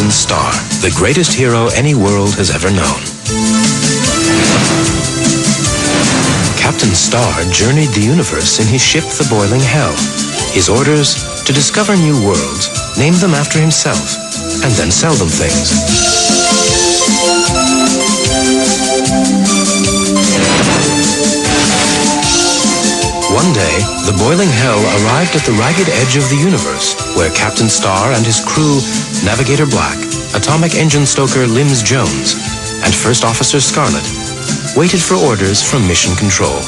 Captain Star, the greatest hero any world has ever known. Captain Star journeyed the universe in his ship, the Boiling Hell. His orders, to discover new worlds, name them after himself, and then sell them things. One day, the Boiling Hell arrived at the ragged edge of the universe, where Captain Star and his crew, Navigator Black, Atomic Engine Stoker Limbs Jones, and First Officer Scarlet, waited for orders from Mission Control.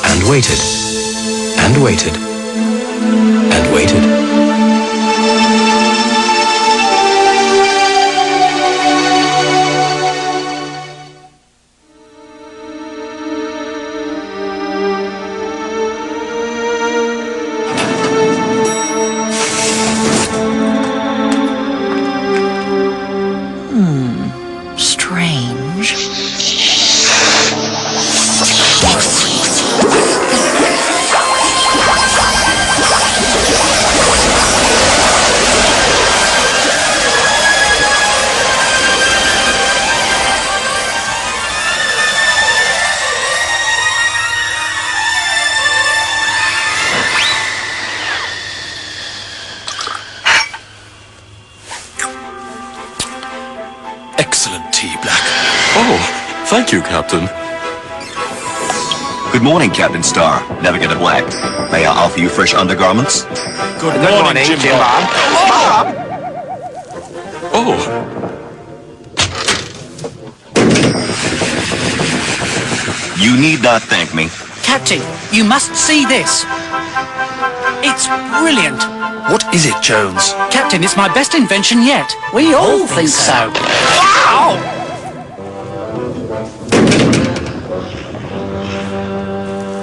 And waited. And waited. And waited. Strange. Excellent tea, Black. Oh, thank you, Captain. Good morning, Captain Star. Navigator Black. May I offer you fresh undergarments? Good morning, Jim Bob. Oh! You need not thank me. Captain, you must see this. It's brilliant. What is it, Jones? Captain, it's my best invention yet. We all think so. Wow!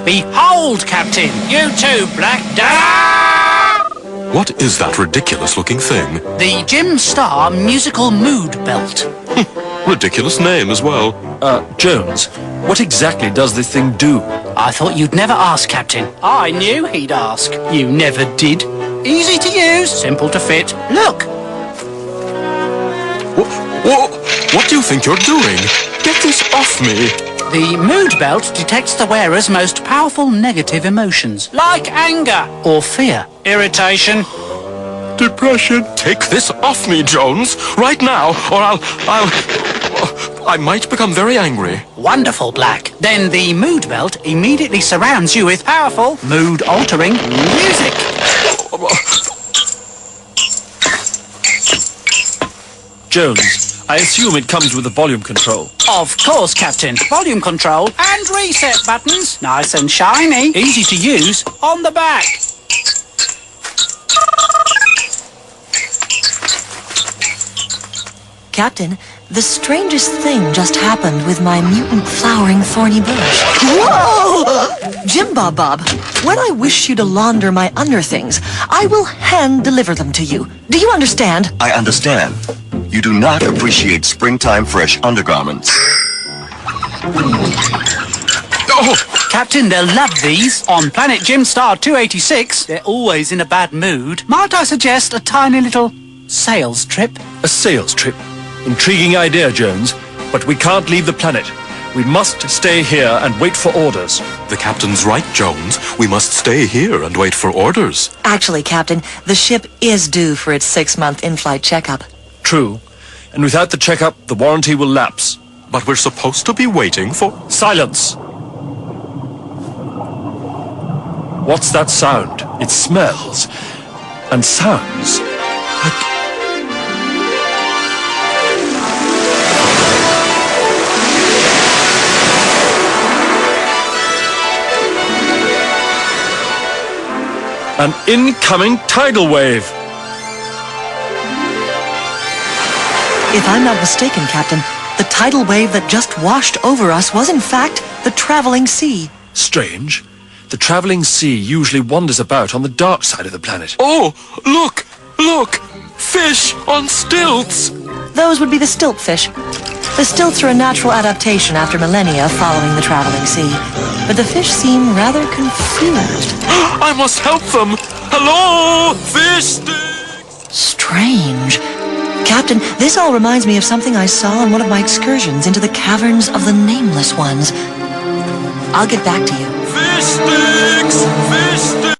Behold, Captain, you too, Black Dad! What is that ridiculous-looking thing? The Jim Star Musical Mood Belt. Ridiculous name as well. Jones, what exactly does this thing do? I thought you'd never ask, Captain. I knew he'd ask. You never did. Easy to use, simple to fit. Look! What do you think you're doing? Get this off me! The mood belt detects the wearer's most powerful negative emotions, like anger or fear, irritation. Depression. Take this off me, Jones, right now, or I might become very angry. Wonderful, Black. Then the mood belt immediately surrounds you with powerful, mood-altering music. Jones, I assume it comes with a volume control. Of course, Captain. Volume control and reset buttons. Nice and shiny. Easy to use on the back. Captain, the strangest thing just happened with my mutant flowering thorny bush. Whoa! Jim Bob Bob, when I wish you to launder my underthings, I will hand-deliver them to you. Do you understand? I understand. You do not appreciate springtime fresh undergarments. Oh, Captain, they'll love these. On planet Jim Star 286, they're always in a bad mood. Might I suggest a tiny little sales trip? A sales trip? Intriguing idea, Jones. But we can't leave the planet. We must stay here and wait for orders. The captain's right, Jones. We must stay here and wait for orders. Actually, Captain, the ship is due for its 6-month in-flight checkup. True. And without the checkup, the warranty will lapse. But we're supposed to be waiting for... Silence! What's that sound? It smells and sounds like... an incoming tidal wave. If I'm not mistaken, Captain, the tidal wave that just washed over us was in fact the traveling sea. Strange. The traveling sea usually wanders about on the dark side of the planet. Oh, look! Look! Fish on stilts! Those would be the stiltfish. The stilts are a natural adaptation after millennia following the traveling sea. But the fish seem rather confused. I must help them! Hello, fish sticks! Strange. Captain, this all reminds me of something I saw on one of my excursions into the caverns of the Nameless Ones. I'll get back to you. Fish sticks! Fish sticks!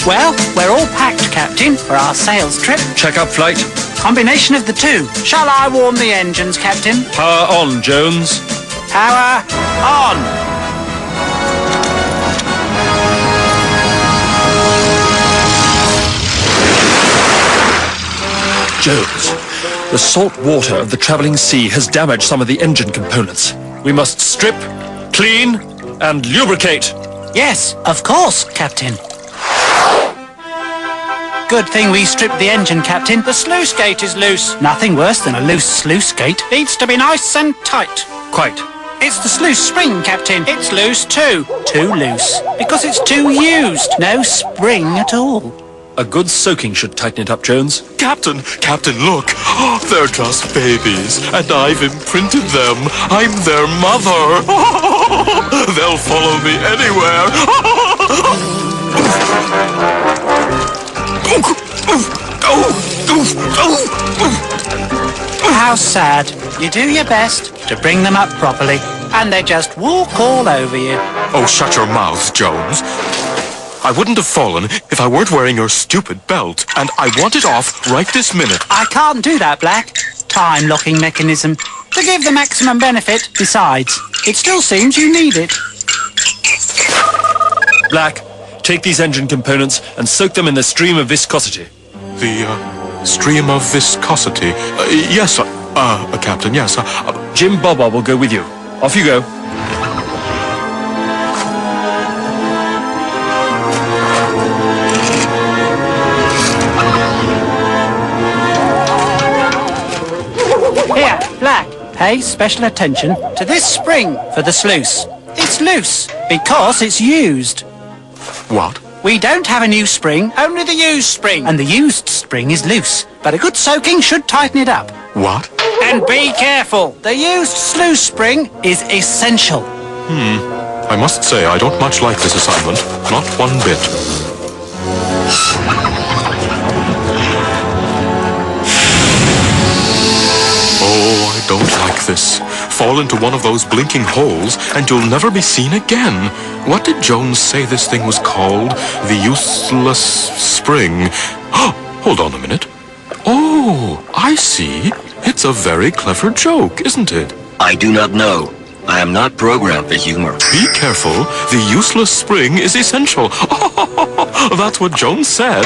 Well, we're all packed, Captain, for our sales trip. Check up flight. Combination of the two. Shall I warm the engines, Captain? Power on, Jones. Power on! Jones, the salt water of the travelling sea has damaged some of the engine components. We must strip, clean, and lubricate. Yes, of course, Captain. Good thing we stripped the engine, Captain. The sluice gate is loose. Nothing worse than a loose sluice gate. Needs to be nice and tight. Quite. It's the sluice spring, Captain. It's loose too. Too loose. Because it's too used. No spring at all. A good soaking should tighten it up, Jones. Captain, look. They're just babies, and I've imprinted them. I'm their mother. They'll follow me anywhere. How sad. You do your best to bring them up properly, and they just walk all over you. Oh, shut your mouth, Jones. I wouldn't have fallen if I weren't wearing your stupid belt, and I want it off right this minute. I can't do that, Black. Time-locking mechanism. To give the maximum benefit, besides, it still seems you need it. Black, take these engine components and soak them in the stream of viscosity. The stream of viscosity. Yes, Captain, yes. Jim Bob will go with you. Off you go. Here, Black, pay special attention to this spring for the sluice. It's loose because it's used. What? We don't have a new spring, only the used spring. And the used spring is loose, but a good soaking should tighten it up. What? And be careful, the used sluice spring is essential. I must say I don't much like this assignment. Not one bit. Oh, I don't like this. Fall into one of those blinking holes and you'll never be seen again. What did Jones say this thing was called? The useless spring. Hold on a minute. Oh, I see. It's a very clever joke, isn't it? I do not know. I am not programmed for humor. Be careful. The useless spring is essential. That's what Jones said.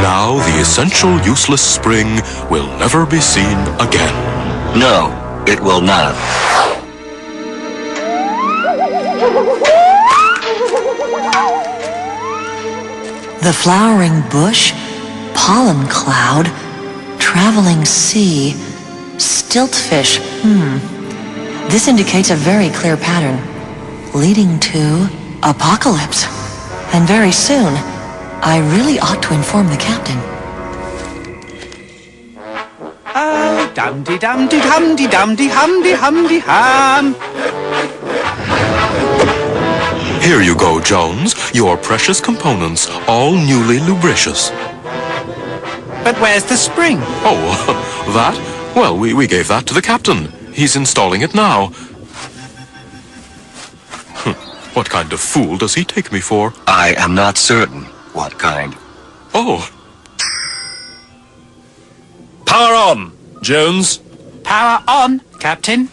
Now the essential useless spring will never be seen again. No, it will not. The flowering bush, pollen cloud, traveling sea, stiltfish. This indicates a very clear pattern, leading to apocalypse. And very soon, I really ought to inform the captain. Oh, dum-de-dum-de-hum-de-dum-de-hum-de-hum-de-hum. Here you go, Jones. Your precious components, all newly lubricious. But where's the spring? Oh, that? Well, we gave that to the captain. He's installing it now. What kind of fool does he take me for? I am not certain what kind. Oh. Power on, Jones. Power on, Captain.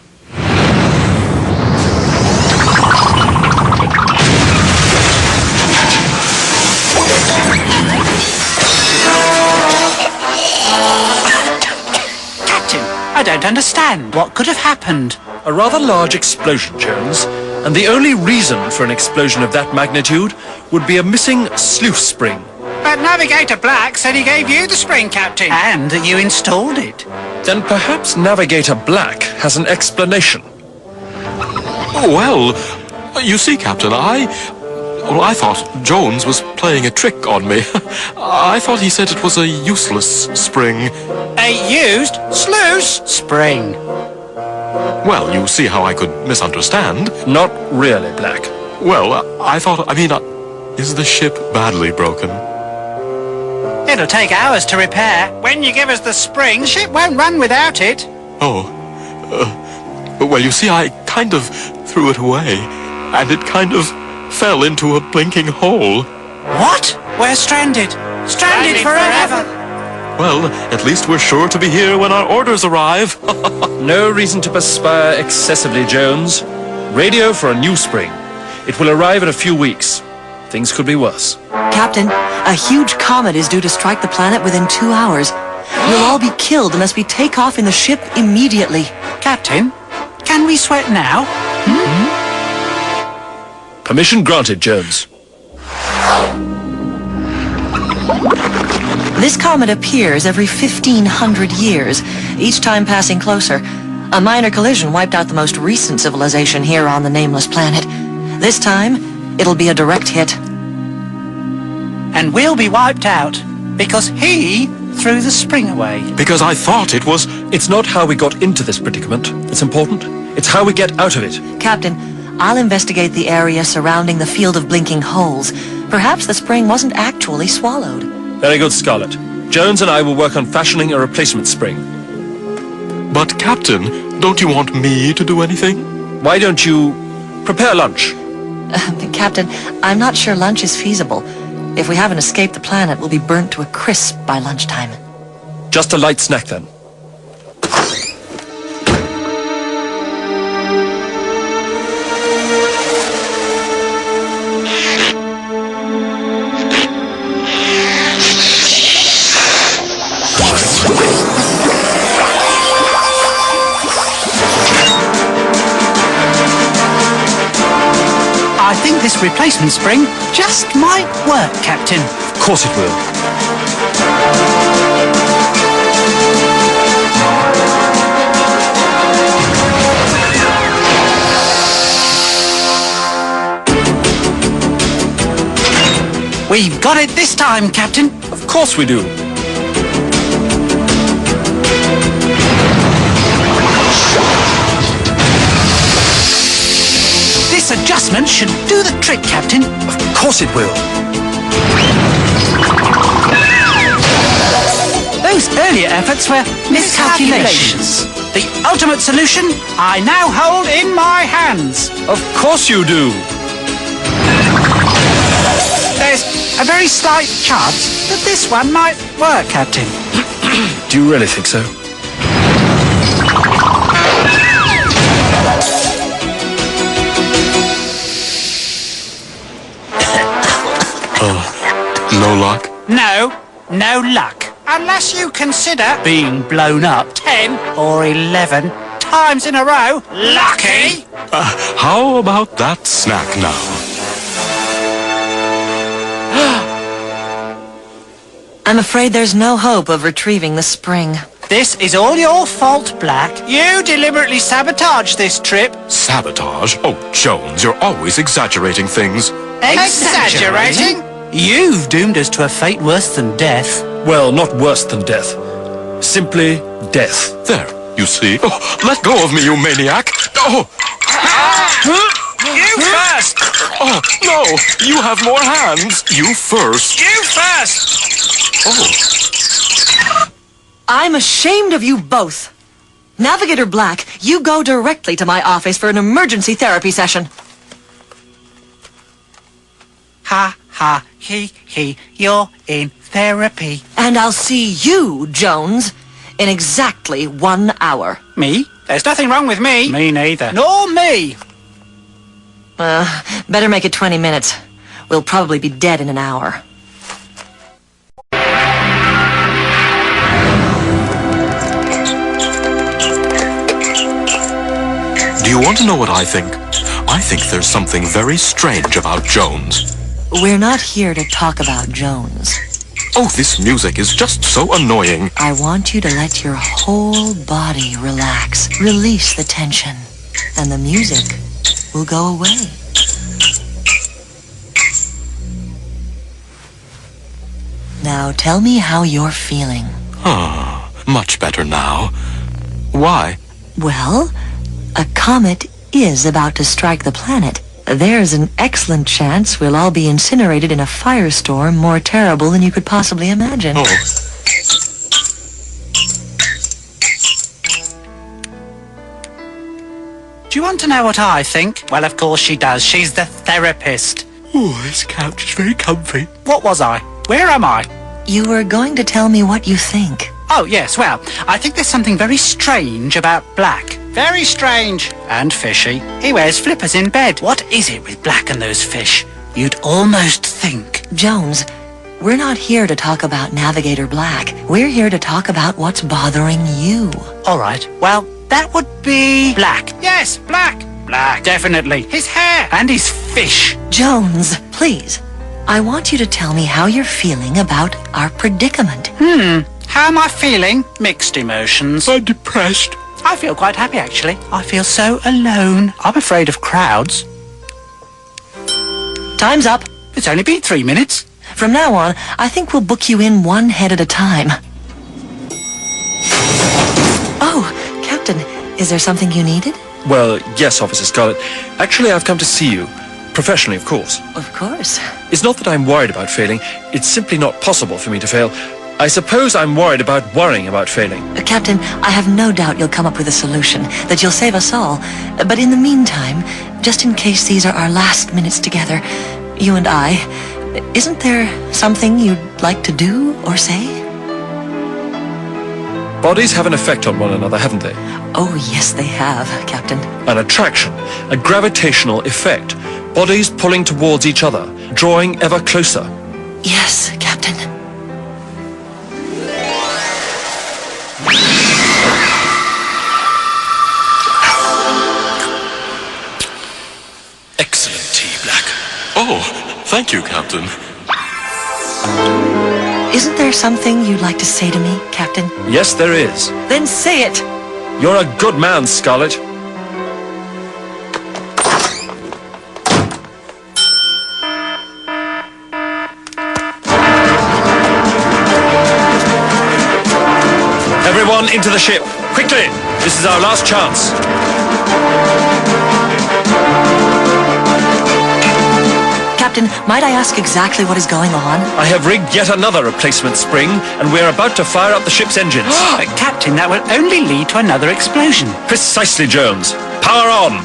Captain, I don't understand. What could have happened? A rather large explosion, Jones. And the only reason for an explosion of that magnitude would be a missing sluice spring. But Navigator Black said he gave you the spring, Captain. And that you installed it. Then perhaps Navigator Black has an explanation. Well, you see, Captain, I thought Jones was playing a trick on me. I thought he said it was a useless spring. A used sluice spring. Well, you see how I could misunderstand. Not really, Black. Well, is the ship badly broken? It'll take hours to repair. When you give us the spring, the ship won't run without it. Oh, well, you see, I kind of threw it away, and it kind of fell into a blinking hole. What? We're stranded. Stranded forever. Well, at least we're sure to be here when our orders arrive. No reason to perspire excessively, Jones. Radio for a new spring. It will arrive in a few weeks. Things could be worse. Captain, a huge comet is due to strike the planet within 2 hours. We'll all be killed unless we take off in the ship immediately. Captain, can we sweat now? Permission granted, Jones. This comet appears every 1,500 years, each time passing closer. A minor collision wiped out the most recent civilization here on the nameless planet. This time, it'll be a direct hit. And we'll be wiped out because he threw the spring away. Because I thought it was... It's not how we got into this predicament. It's important. It's how we get out of it. Captain, I'll investigate the area surrounding the field of blinking holes. Perhaps the spring wasn't actually swallowed. Very good, Scarlet. Jones and I will work on fashioning a replacement spring. But, Captain, don't you want me to do anything? Why don't you prepare lunch? Captain, I'm not sure lunch is feasible. If we haven't escaped the planet, we'll be burnt to a crisp by lunchtime. Just a light snack, then. I think this replacement spring just might work, Captain. Of course it will. We've got it this time, Captain. Of course we do. This adjustment should do the trick, Captain. Of course it will. Those earlier efforts were miscalculations. The ultimate solution I now hold in my hands. Of course you do. There's a very slight chance that this one might work, Captain. Do you really think so? No luck? No luck. Unless you consider being blown up 10 or 11 times in a row lucky. How about that snack now? I'm afraid there's no hope of retrieving the spring. This is all your fault, Black. You deliberately sabotaged this trip. Sabotage? Oh, Jones, you're always exaggerating things. Exaggerating? You've doomed us to a fate worse than death. Well, not worse than death. Simply death. There, you see. Oh, let go of me, you maniac. Oh! You first! Oh, no! You have more hands. You first. You first! Oh. I'm ashamed of you both. Navigator Black, you go directly to my office for an emergency therapy session. Ha, ha, he, you're in therapy. And I'll see you, Jones, in exactly 1 hour. Me? There's nothing wrong with me. Me neither. Nor me. Better make it 20 minutes. We'll probably be dead in an hour. Do you want to know what I think? I think there's something very strange about Jones. We're not here to talk about Jones. Oh, this music is just so annoying. I want you to let your whole body relax. Release the tension. And the music will go away. Now tell me how you're feeling. Much better now. Why? Well, a comet is about to strike the planet. there's an excellent chance we'll all be incinerated in a firestorm more terrible than you could possibly imagine. Oh. Do you want to know what I think? Well, of course she does. She's the therapist. Oh, this couch is very comfy. What was I? Where am I? You were going to tell me what you think. Oh, yes, well, I think there's something very strange about Black. Very strange. And fishy. He wears flippers in bed. What is it with Black and those fish? You'd almost think. Jones, we're not here to talk about Navigator Black. We're here to talk about what's bothering you. All right, well, that would be Black. Yes, Black. Black, definitely. His hair and his fish. Jones, please. I want you to tell me how you're feeling about our predicament. How am I feeling? Mixed emotions. I'm depressed. I feel quite happy, actually. I feel so alone. I'm afraid of crowds. Time's up. It's only been 3 minutes. From now on, I think we'll book you in one head at a time. Oh, Captain, is there something you needed? Well, yes, Officer Scarlet. Actually, I've come to see you. Professionally, of course. Of course. It's not that I'm worried about failing. It's simply not possible for me to fail. I suppose I'm worried about worrying about failing. Captain, I have no doubt you'll come up with a solution, that you'll save us all. But in the meantime, just in case these are our last minutes together, you and I, isn't there something you'd like to do or say? Bodies have an effect on one another, haven't they? Oh, yes, they have, Captain. An attraction, a gravitational effect. Bodies pulling towards each other, drawing ever closer. Yes, Captain. Excellent tea, Black. Oh, thank you, Captain. Isn't there something you'd like to say to me, Captain? Yes, there is. Then say it! You're a good man, Scarlet. Everyone into the ship. Quickly! This is our last chance. Captain, might I ask exactly what is going on? I have rigged yet another replacement spring, and we're about to fire up the ship's engines. Captain, that will only lead to another explosion. Precisely, Jones. Power on!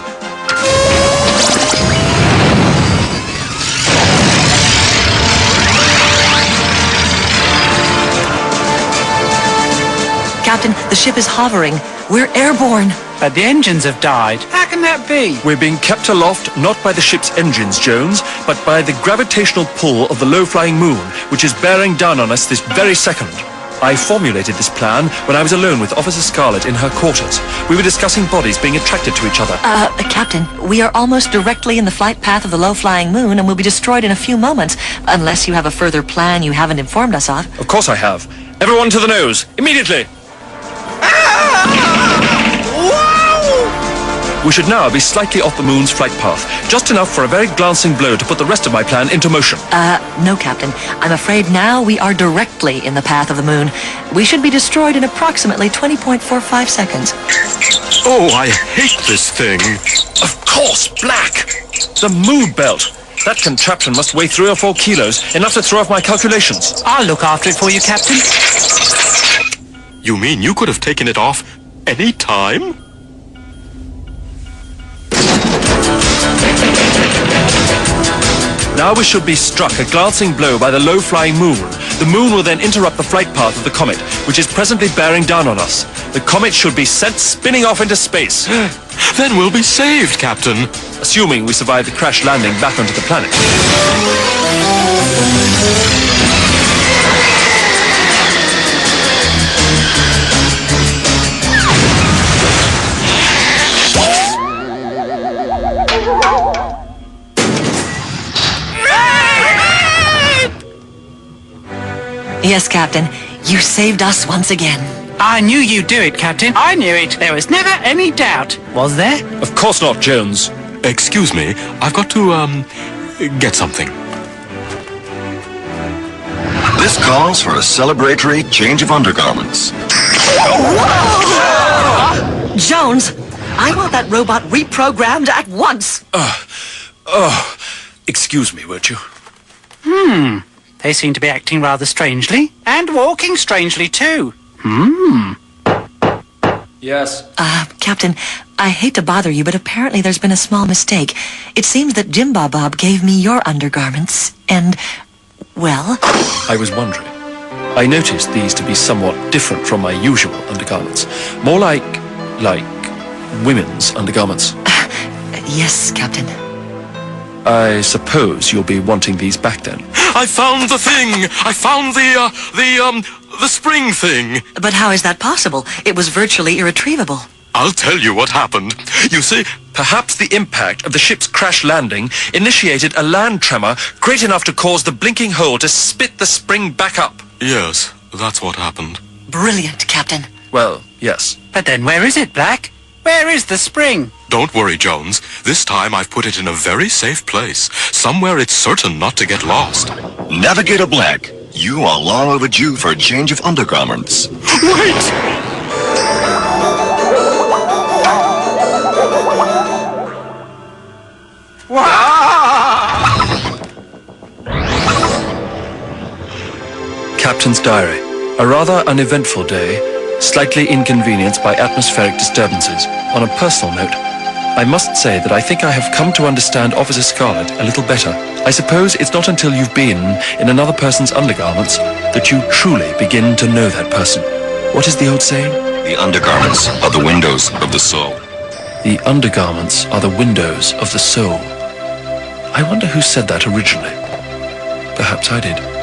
Captain, the ship is hovering. We're airborne. But the engines have died. How can that be? We're being kept aloft not by the ship's engines, Jones, but by the gravitational pull of the low-flying moon, which is bearing down on us this very second. I formulated this plan when I was alone with Officer Scarlet in her quarters. We were discussing bodies being attracted to each other. Captain, we are almost directly in the flight path of the low-flying moon and will be destroyed in a few moments, unless you have a further plan you haven't informed us of. Of course I have. Everyone to the nose, immediately! We should now be slightly off the moon's flight path, just enough for a very glancing blow to put the rest of my plan into motion. No, Captain. I'm afraid now we are directly in the path of the moon. We should be destroyed in approximately 20.45 seconds. Oh, I hate this thing. Of course, Black! The moon belt! That contraption must weigh 3 or 4 kilos, enough to throw off my calculations. I'll look after it for you, Captain. You mean you could have taken it off any time? Now we should be struck a glancing blow by the low-flying moon. The moon will then interrupt the flight path of the comet, which is presently bearing down on us. The comet should be sent spinning off into space. Then we'll be saved, Captain. Assuming we survive the crash landing back onto the planet. Yes, Captain. You saved us once again. I knew you'd do it, Captain. I knew it. There was never any doubt. Was there? Of course not, Jones. Excuse me, I've got to, get something. This calls for a celebratory change of undergarments. Jones, I want that robot reprogrammed at once. Oh, excuse me, won't you? They seem to be acting rather strangely. And walking strangely, too. Yes. Captain, I hate to bother you, but apparently there's been a small mistake. It seems that Jim Bob gave me your undergarments, and, well... I was wondering. I noticed these to be somewhat different from my usual undergarments. More like women's undergarments. Yes, Captain. I suppose you'll be wanting these back then. I found the thing! I found the spring thing! But how is that possible? It was virtually irretrievable. I'll tell you what happened. You see, Perhaps the impact of the ship's crash landing initiated a land tremor great enough to cause the blinking hole to spit the spring back up. yes, that's what happened. Brilliant, Captain. Well, yes. But then where is it, Black? Where is the spring? Don't worry, Jones. This time I've put it in a very safe place. Somewhere it's certain not to get lost. Navigator Black, you are long overdue for a change of undergarments. Wait! Captain's Diary. A rather uneventful day, slightly inconvenienced by atmospheric disturbances. On a personal note, I must say that I think I have come to understand Officer Scarlet a little better. I suppose it's not until you've been in another person's undergarments that you truly begin to know that person. What is the old saying? The undergarments are the windows of the soul. The undergarments are the windows of the soul. I wonder who said that originally. Perhaps I did.